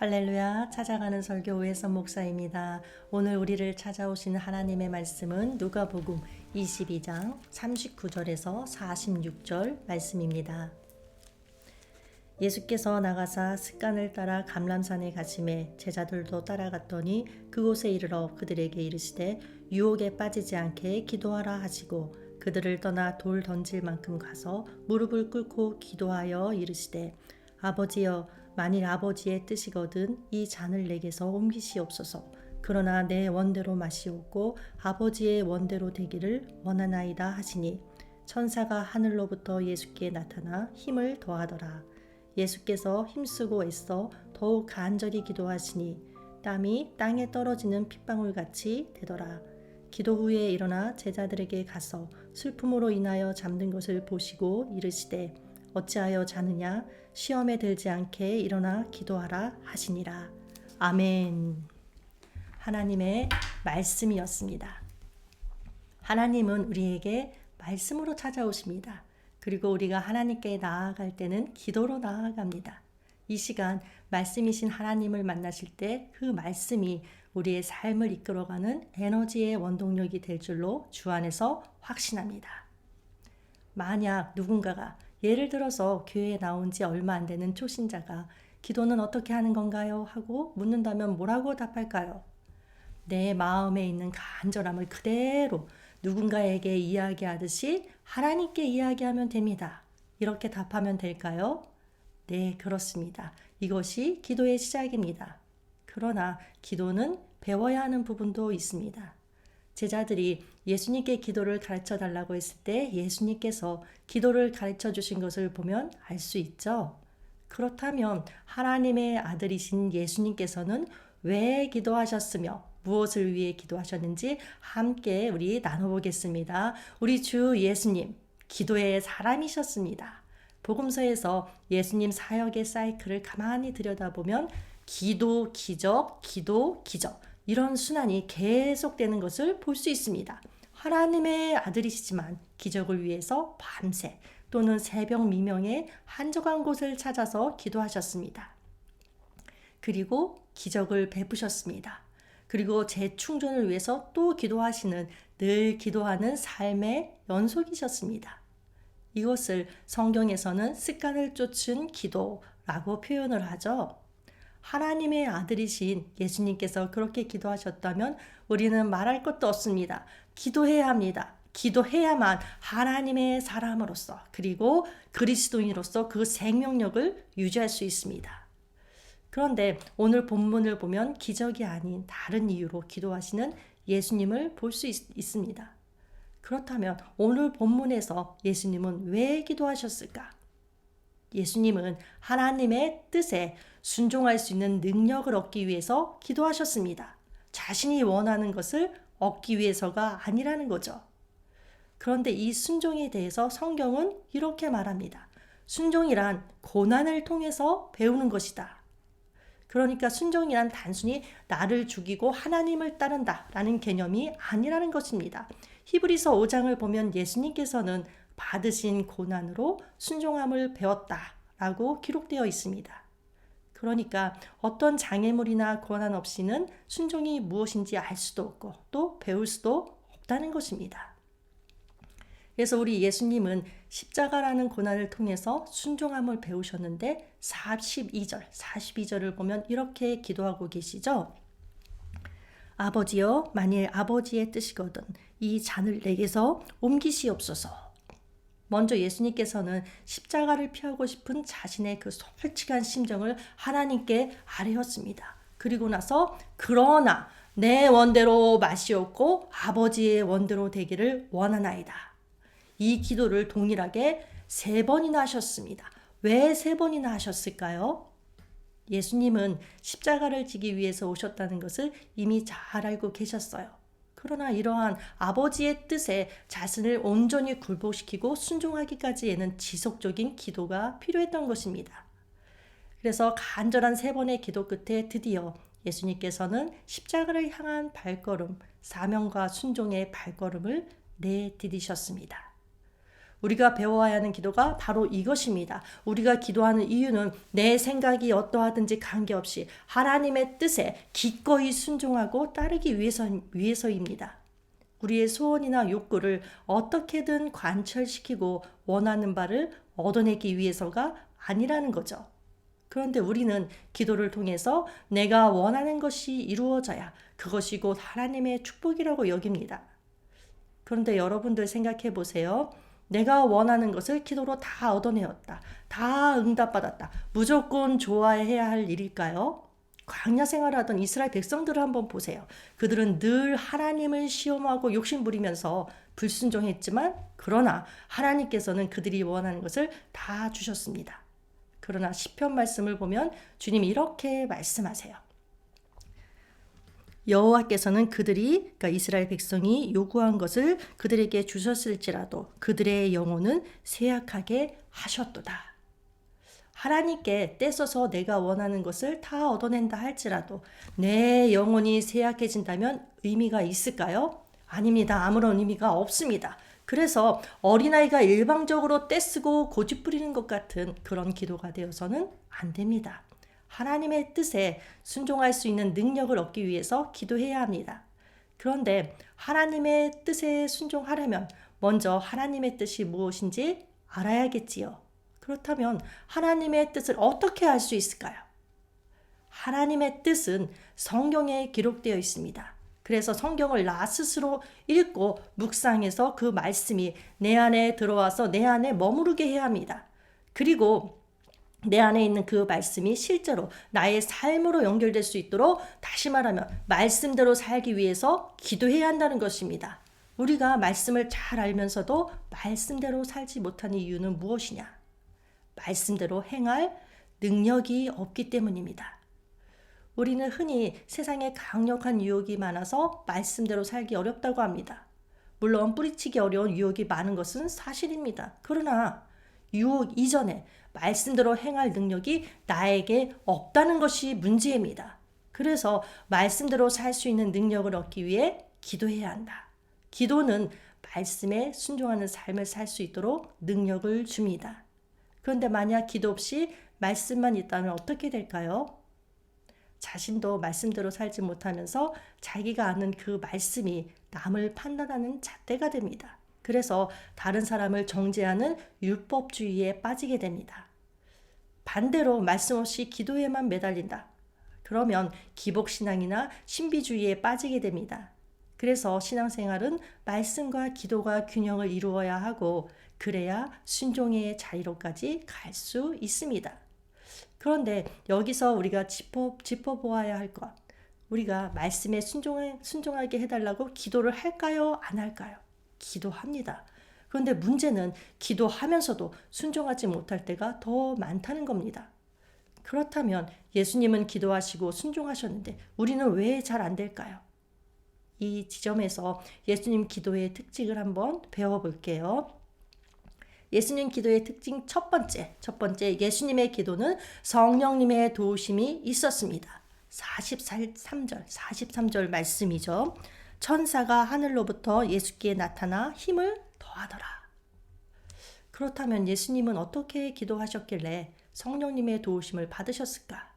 할렐루야, 찾아가는 설교 오해선 목사입니다. 오늘 우리를 찾아오신 하나님의 말씀은 누가복음 22장 39절에서 46절 말씀입니다. 예수께서 나가사 습관을 따라 감람산에 가시매 제자들도 따라갔더니 그곳에 이르러 그들에게 이르시되 유혹에 빠지지 않게 기도하라 하시고 그들을 떠나 돌 던질 만큼 가서 무릎을 꿇고 기도하여 이르시되 아버지여 만일 아버지의 뜻이거든 이 잔을 내게서 옮기시옵소서. 그러나 내 원대로 마시옵고 아버지의 원대로 되기를 원하나이다 하시니 천사가 하늘로부터 예수께 나타나 힘을 더하더라. 예수께서 힘쓰고 애써 더욱 간절히 기도하시니 땀이 땅에 떨어지는 핏방울같이 되더라. 기도 후에 일어나 제자들에게 가서 슬픔으로 인하여 잠든 것을 보시고 이르시되 어찌하여 자느냐 시험에 들지 않게 일어나 기도하라 하시니라. 아멘. 하나님의 말씀이었습니다. 하나님은 우리에게 말씀으로 찾아오십니다. 그리고 우리가 하나님께 나아갈 때는 기도로 나아갑니다. 이 시간 말씀이신 하나님을 만나실 때 그 말씀이 우리의 삶을 이끌어가는 에너지의 원동력이 될 줄로 주 안에서 확신합니다. 만약 누군가가 예를 들어서 교회에 나온 지 얼마 안 되는 초신자가 기도는 어떻게 하는 건가요? 하고 묻는다면 뭐라고 답할까요? 내 마음에 있는 간절함을 그대로 누군가에게 이야기하듯이 하나님께 이야기하면 됩니다. 이렇게 답하면 될까요? 네, 그렇습니다. 이것이 기도의 시작입니다. 그러나 기도는 배워야 하는 부분도 있습니다. 제자들이 예수님께 기도를 가르쳐 달라고 했을 때 예수님께서 기도를 가르쳐 주신 것을 보면 알 수 있죠. 그렇다면 하나님의 아들이신 예수님께서는 왜 기도하셨으며 무엇을 위해 기도하셨는지 함께 우리 나눠보겠습니다. 우리 주 예수님, 기도의 사람이셨습니다. 복음서에서 예수님 사역의 사이클을 가만히 들여다보면 기도, 기적, 기도, 기적 이런 순환이 계속되는 것을 볼 수 있습니다. 하나님의 아들이시지만 기적을 위해서 밤새 또는 새벽 미명에 한적한 곳을 찾아서 기도하셨습니다. 그리고 기적을 베푸셨습니다. 그리고 재충전을 위해서 또 기도하시는 늘 기도하는 삶의 연속이셨습니다. 이것을 성경에서는 습관을 쫓은 기도라고 표현을 하죠. 하나님의 아들이신 예수님께서 그렇게 기도하셨다면 우리는 말할 것도 없습니다. 기도해야 합니다. 기도해야만 하나님의 사람으로서 그리고 그리스도인으로서 그 생명력을 유지할 수 있습니다. 그런데 오늘 본문을 보면 기적이 아닌 다른 이유로 기도하시는 예수님을 볼 수 있습니다. 그렇다면 오늘 본문에서 예수님은 왜 기도하셨을까? 예수님은 하나님의 뜻에 순종할 수 있는 능력을 얻기 위해서 기도하셨습니다. 자신이 원하는 것을 얻기 위해서가 아니라는 거죠. 그런데 이 순종에 대해서 성경은 이렇게 말합니다. 순종이란 고난을 통해서 배우는 것이다. 그러니까 순종이란 단순히 나를 죽이고 하나님을 따른다 라는 개념이 아니라는 것입니다. 히브리서 5장을 보면 예수님께서는 받으신 고난으로 순종함을 배웠다라고 기록되어 있습니다. 그러니까 어떤 장애물이나 고난 없이는 순종이 무엇인지 알 수도 없고 또 배울 수도 없다는 것입니다. 그래서 우리 예수님은 십자가라는 고난을 통해서 순종함을 배우셨는데 42절을 보면 이렇게 기도하고 계시죠. 아버지여 만일 아버지의 뜻이거든 이 잔을 내게서 옮기시옵소서. 먼저 예수님께서는 십자가를 피하고 싶은 자신의 그 솔직한 심정을 하나님께 아뢰었습니다. 그리고 나서 그러나 내 원대로 마시옵고 아버지의 원대로 되기를 원하나이다. 이 기도를 동일하게 3번이나 하셨습니다. 왜 3번이나 하셨을까요? 예수님은 십자가를 지기 위해서 오셨다는 것을 이미 잘 알고 계셨어요. 그러나 이러한 아버지의 뜻에 자신을 온전히 굴복시키고 순종하기까지에는 지속적인 기도가 필요했던 것입니다. 그래서 간절한 3번의 기도 끝에 드디어 예수님께서는 십자가를 향한 발걸음, 사명과 순종의 발걸음을 내디디셨습니다. 우리가 배워야 하는 기도가 바로 이것입니다. 우리가 기도하는 이유는 내 생각이 어떠하든지 관계없이 하나님의 뜻에 기꺼이 순종하고 따르기 위해서입니다. 우리의 소원이나 욕구를 어떻게든 관철시키고 원하는 바를 얻어내기 위해서가 아니라는 거죠. 그런데 우리는 기도를 통해서 내가 원하는 것이 이루어져야 그것이 곧 하나님의 축복이라고 여깁니다. 그런데 여러분들 생각해 보세요. 내가 원하는 것을 기도로 다 얻어내었다. 다 응답받았다. 무조건 좋아해야 할 일일까요? 광야 생활하던 이스라엘 백성들을 한번 보세요. 그들은 늘 하나님을 시험하고 욕심부리면서 불순종했지만 그러나 하나님께서는 그들이 원하는 것을 다 주셨습니다. 그러나 시편 말씀을 보면 주님이 이렇게 말씀하세요. 여호와께서는 그러니까 이스라엘 백성이 요구한 것을 그들에게 주셨을지라도 그들의 영혼은 쇠약하게 하셨도다. 하나님께 떼써서 내가 원하는 것을 다 얻어낸다 할지라도 내 영혼이 쇠약해진다면 의미가 있을까요? 아닙니다. 아무런 의미가 없습니다. 그래서 어린아이가 일방적으로 떼쓰고 고집부리는 것 같은 그런 기도가 되어서는 안 됩니다. 하나님의 뜻에 순종할 수 있는 능력을 얻기 위해서 기도해야 합니다. 그런데 하나님의 뜻에 순종하려면 먼저 하나님의 뜻이 무엇인지 알아야겠지요. 그렇다면 하나님의 뜻을 어떻게 알 수 있을까요? 하나님의 뜻은 성경에 기록되어 있습니다. 그래서 성경을 나 스스로 읽고 묵상해서 그 말씀이 내 안에 들어와서 내 안에 머무르게 해야 합니다. 그리고 내 안에 있는 그 말씀이 실제로 나의 삶으로 연결될 수 있도록 다시 말하면 말씀대로 살기 위해서 기도해야 한다는 것입니다. 우리가 말씀을 잘 알면서도 말씀대로 살지 못하는 이유는 무엇이냐? 말씀대로 행할 능력이 없기 때문입니다. 우리는 흔히 세상에 강력한 유혹이 많아서 말씀대로 살기 어렵다고 합니다. 물론 뿌리치기 어려운 유혹이 많은 것은 사실입니다. 그러나 유혹 이전에 말씀대로 행할 능력이 나에게 없다는 것이 문제입니다. 그래서 말씀대로 살 수 있는 능력을 얻기 위해 기도해야 한다. 기도는 말씀에 순종하는 삶을 살 수 있도록 능력을 줍니다. 그런데 만약 기도 없이 말씀만 있다면 어떻게 될까요? 자신도 말씀대로 살지 못하면서 자기가 아는 그 말씀이 남을 판단하는 잣대가 됩니다. 그래서 다른 사람을 정죄하는 율법주의에 빠지게 됩니다. 반대로 말씀 없이 기도에만 매달린다. 그러면 기복신앙이나 신비주의에 빠지게 됩니다. 그래서 신앙생활은 말씀과 기도가 균형을 이루어야 하고 그래야 순종의 자리로까지 갈 수 있습니다. 그런데 여기서 우리가 짚어보아야 할 것, 우리가 말씀에 순종하게 해달라고 기도를 할까요? 안 할까요? 기도합니다. 그런데 문제는 기도하면서도 순종하지 못할 때가 더 많다는 겁니다. 그렇다면 예수님은 기도하시고 순종하셨는데 우리는 왜 잘 안 될까요? 이 지점에서 예수님 기도의 특징을 한번 배워볼게요. 예수님 기도의 특징 첫 번째 예수님의 기도는 성령님의 도우심이 있었습니다. 43절 말씀이죠. 천사가 하늘로부터 예수께 나타나 힘을 더하더라. 그렇다면 예수님은 어떻게 기도하셨길래 성령님의 도우심을 받으셨을까?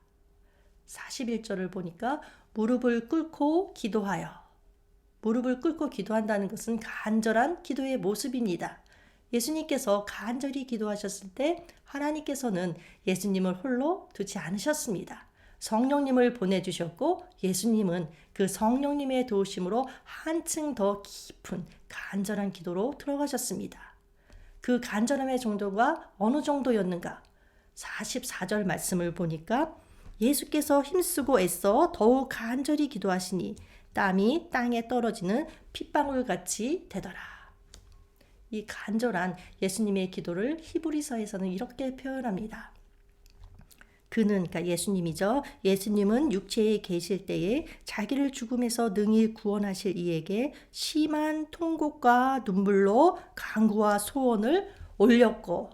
41절을 보니까 무릎을 꿇고 기도하여. 무릎을 꿇고 기도한다는 것은 간절한 기도의 모습입니다. 예수님께서 간절히 기도하셨을 때 하나님께서는 예수님을 홀로 두지 않으셨습니다. 성령님을 보내주셨고 예수님은 그 성령님의 도우심으로 한층 더 깊은 간절한 기도로 들어가셨습니다. 그 간절함의 정도가 어느 정도였는가? 44절 말씀을 보니까 예수께서 힘쓰고 애써 더욱 간절히 기도하시니 땀이 땅에 떨어지는 핏방울같이 되더라. 이 간절한 예수님의 기도를 히브리서에서는 이렇게 표현합니다. 그러니까 예수님이죠. 예수님은 육체에 계실 때에 자기를 죽음에서 능히 구원하실 이에게 심한 통곡과 눈물로 간구와 소원을 올렸고,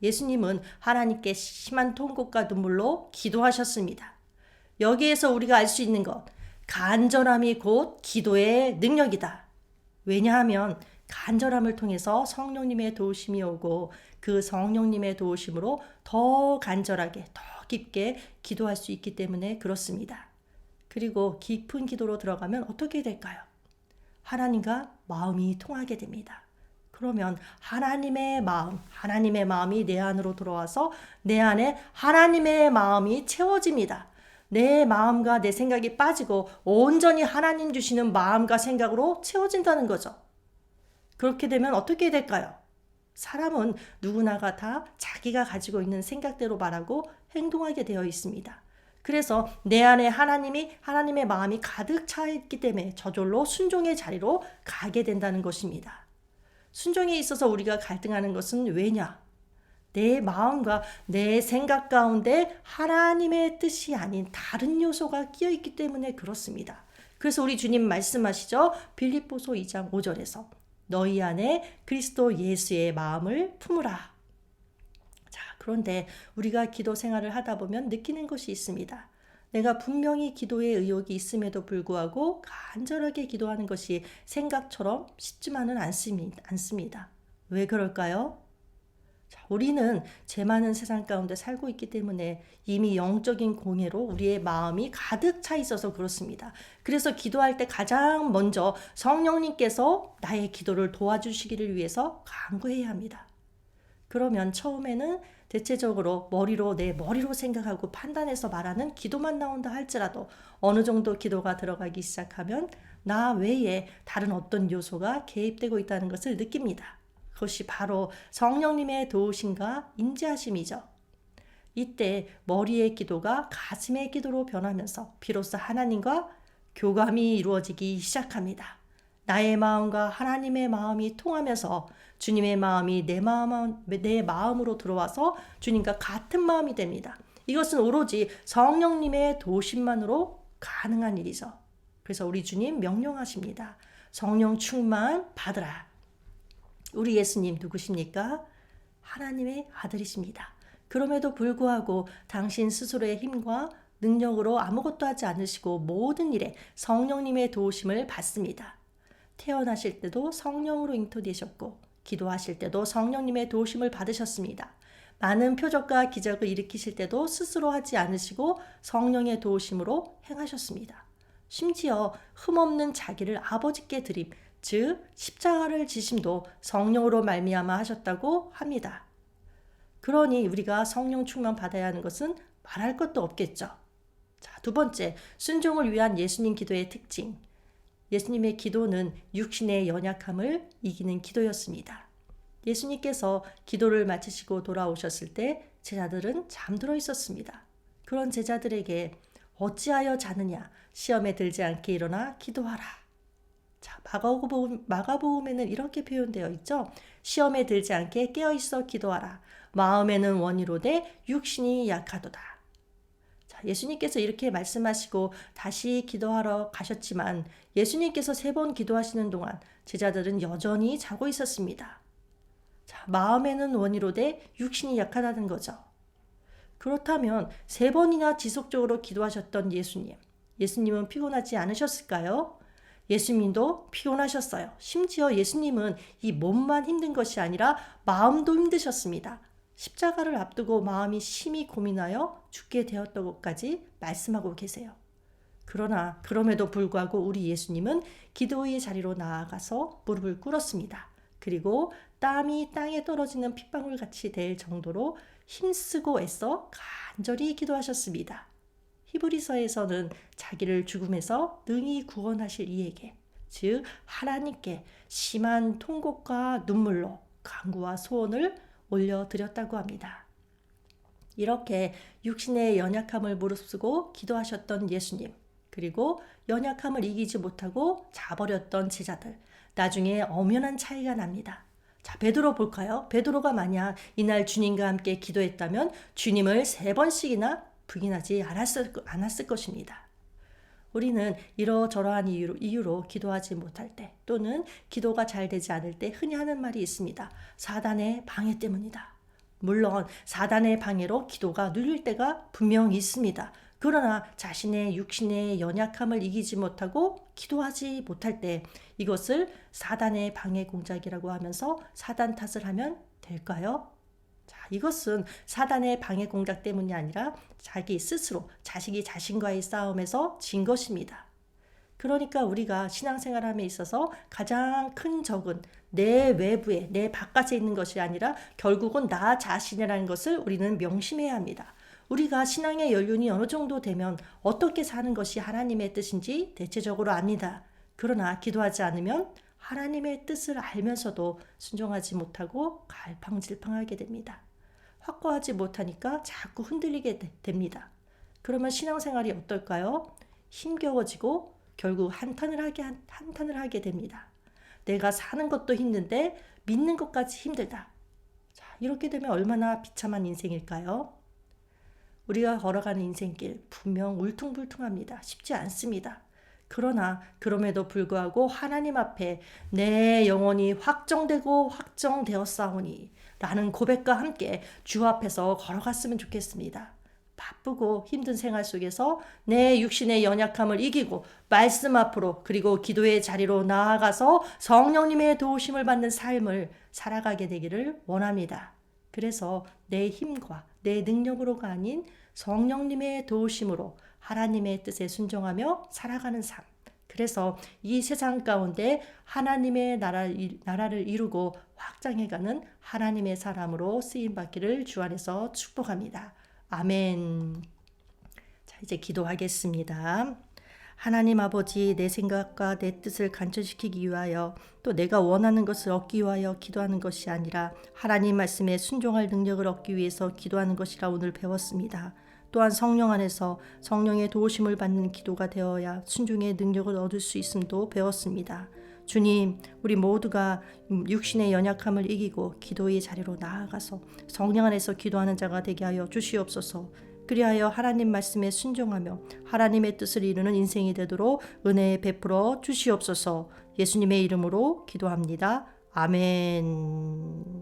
예수님은 하나님께 심한 통곡과 눈물로 기도하셨습니다. 여기에서 우리가 알 수 있는 것, 간절함이 곧 기도의 능력이다. 왜냐하면 간절함을 통해서 성령님의 도우심이 오고 그 성령님의 도우심으로 더 간절하게 더 깊게 기도할 수 있기 때문에 그렇습니다. 그리고 깊은 기도로 들어가면 어떻게 될까요? 하나님과 마음이 통하게 됩니다. 그러면 하나님의 마음이 내 안으로 들어와서 내 안에 하나님의 마음이 채워집니다. 내 마음과 내 생각이 빠지고 온전히 하나님 주시는 마음과 생각으로 채워진다는 거죠. 그렇게 되면 어떻게 될까요? 사람은 누구나가 다 자기가 가지고 있는 생각대로 말하고 행동하게 되어 있습니다. 그래서 내 안에 하나님의 마음이 가득 차 있기 때문에 저절로 순종의 자리로 가게 된다는 것입니다. 순종에 있어서 우리가 갈등하는 것은 왜냐? 내 마음과 내 생각 가운데 하나님의 뜻이 아닌 다른 요소가 끼어 있기 때문에 그렇습니다. 그래서 우리 주님 말씀하시죠. 빌립보서 2장 5절에서 너희 안에 그리스도 예수의 마음을 품으라. 자, 그런데 우리가 기도 생활을 하다 보면 느끼는 것이 있습니다. 내가 분명히 기도에 의욕이 있음에도 불구하고 간절하게 기도하는 것이 생각처럼 쉽지만은 않습니다. 왜 그럴까요? 자, 우리는 죄 많은 세상 가운데 살고 있기 때문에 이미 영적인 공해로 우리의 마음이 가득 차 있어서 그렇습니다. 그래서 기도할 때 가장 먼저 성령님께서 나의 기도를 도와주시기를 위해서 간구해야 합니다. 그러면 처음에는 대체적으로 내 머리로 생각하고 판단해서 말하는 기도만 나온다 할지라도 어느 정도 기도가 들어가기 시작하면 나 외에 다른 어떤 요소가 개입되고 있다는 것을 느낍니다. 그것이 바로 성령님의 도우심과 인지하심이죠. 이때 머리의 기도가 가슴의 기도로 변하면서 비로소 하나님과 교감이 이루어지기 시작합니다. 나의 마음과 하나님의 마음이 통하면서 주님의 마음이 내 마음으로 들어와서 주님과 같은 마음이 됩니다. 이것은 오로지 성령님의 도우심만으로 가능한 일이죠. 그래서 우리 주님 명령하십니다. 성령 충만 받으라. 우리 예수님 누구십니까? 하나님의 아들이십니다. 그럼에도 불구하고 당신 스스로의 힘과 능력으로 아무것도 하지 않으시고 모든 일에 성령님의 도우심을 받습니다. 태어나실 때도 성령으로 잉태되셨고 기도하실 때도 성령님의 도우심을 받으셨습니다. 많은 표적과 기적을 일으키실 때도 스스로 하지 않으시고 성령의 도우심으로 행하셨습니다. 심지어 흠없는 자기를 아버지께 드림, 즉 십자가를 지심도 성령으로 말미암아 하셨다고 합니다. 그러니 우리가 성령 충만 받아야 하는 것은 말할 것도 없겠죠. 자, 두 번째, 순종을 위한 예수님 기도의 특징. 예수님의 기도는 육신의 연약함을 이기는 기도였습니다. 예수님께서 기도를 마치시고 돌아오셨을 때 제자들은 잠들어 있었습니다. 그런 제자들에게 어찌하여 자느냐, 시험에 들지 않게 일어나 기도하라. 자, 마가복음에는 이렇게 표현되어 있죠. 시험에 들지 않게 깨어있어 기도하라. 마음에는 원이로되 육신이 약하도다. 자, 예수님께서 이렇게 말씀하시고 다시 기도하러 가셨지만 예수님께서 3번 기도하시는 동안 제자들은 여전히 자고 있었습니다. 자, 마음에는 원이로되 육신이 약하다는 거죠. 그렇다면 3번이나 지속적으로 기도하셨던 예수님은 피곤하지 않으셨을까요? 예수님도 피곤하셨어요. 심지어 예수님은 이 몸만 힘든 것이 아니라 마음도 힘드셨습니다. 십자가를 앞두고 마음이 심히 고민하여 죽게 되었다고까지 말씀하고 계세요. 그러나 그럼에도 불구하고 우리 예수님은 기도의 자리로 나아가서 무릎을 꿇었습니다. 그리고 땀이 땅에 떨어지는 핏방울 같이 될 정도로 힘쓰고 애써 간절히 기도하셨습니다. 히브리서에서는 자기를 죽음에서 능히 구원하실 이에게, 즉 하나님께 심한 통곡과 눈물로 간구와 소원을 올려드렸다고 합니다. 이렇게 육신의 연약함을 무릅쓰고 기도하셨던 예수님, 그리고 연약함을 이기지 못하고 자버렸던 제자들, 나중에 엄연한 차이가 납니다. 자, 베드로 볼까요? 베드로가 만약 이날 주님과 함께 기도했다면 주님을 3번씩이나 부인하지 않았을 것입니다. 우리는 이러저러한 이유로 기도하지 못할 때 또는 기도가 잘 되지 않을 때 흔히 하는 말이 있습니다. 사단의 방해 때문이다. 물론 사단의 방해로 기도가 눌릴 때가 분명히 있습니다. 그러나 자신의 육신의 연약함을 이기지 못하고 기도하지 못할 때 이것을 사단의 방해 공작이라고 하면서 사단 탓을 하면 될까요? 자, 이것은 사단의 방해 공작 때문이 아니라 자기 스스로 자식이 자신과의 싸움에서 진 것입니다. 그러니까 우리가 신앙생활함에 있어서 가장 큰 적은 내 외부에, 내 바깥에 있는 것이 아니라 결국은 나 자신이라는 것을 우리는 명심해야 합니다. 우리가 신앙의 연륜이 어느 정도 되면 어떻게 사는 것이 하나님의 뜻인지 대체적으로 압니다. 그러나 기도하지 않으면 하나님의 뜻을 알면서도 순종하지 못하고 갈팡질팡하게 됩니다. 확고하지 못하니까 자꾸 흔들리게 됩니다. 그러면 신앙생활이 어떨까요? 힘겨워지고 결국 한탄을 하게 됩니다. 내가 사는 것도 힘든데 믿는 것까지 힘들다. 자, 이렇게 되면 얼마나 비참한 인생일까요? 우리가 걸어가는 인생길 분명 울퉁불퉁합니다. 쉽지 않습니다. 그러나 그럼에도 불구하고 하나님 앞에 내 영혼이 확정되고 확정되었사오니 라는 고백과 함께 주 앞에서 걸어갔으면 좋겠습니다. 바쁘고 힘든 생활 속에서 내 육신의 연약함을 이기고 말씀 앞으로 그리고 기도의 자리로 나아가서 성령님의 도우심을 받는 삶을 살아가게 되기를 원합니다. 그래서 내 힘과 내 능력으로가 아닌 성령님의 도우심으로 하나님의 뜻에 순종하며 살아가는 삶. 그래서 이 세상 가운데 하나님의 나라를 이루고 확장해가는 하나님의 사람으로 쓰임받기를 주 안에서 축복합니다. 아멘. 자, 이제 기도하겠습니다. 하나님 아버지, 내 생각과 내 뜻을 간절시키기 위하여 또 내가 원하는 것을 얻기 위하여 기도하는 것이 아니라 하나님 말씀에 순종할 능력을 얻기 위해서 기도하는 것이라 오늘 배웠습니다. 또한 성령 안에서 성령의 도우심을 받는 기도가 되어야 순종의 능력을 얻을 수 있음도 배웠습니다. 주님, 우리 모두가 육신의 연약함을 이기고 기도의 자리로 나아가서 성령 안에서 기도하는 자가 되게 하여 주시옵소서. 그리하여 하나님 말씀에 순종하며 하나님의 뜻을 이루는 인생이 되도록 은혜 베풀어 주시옵소서. 예수님의 이름으로 기도합니다. 아멘.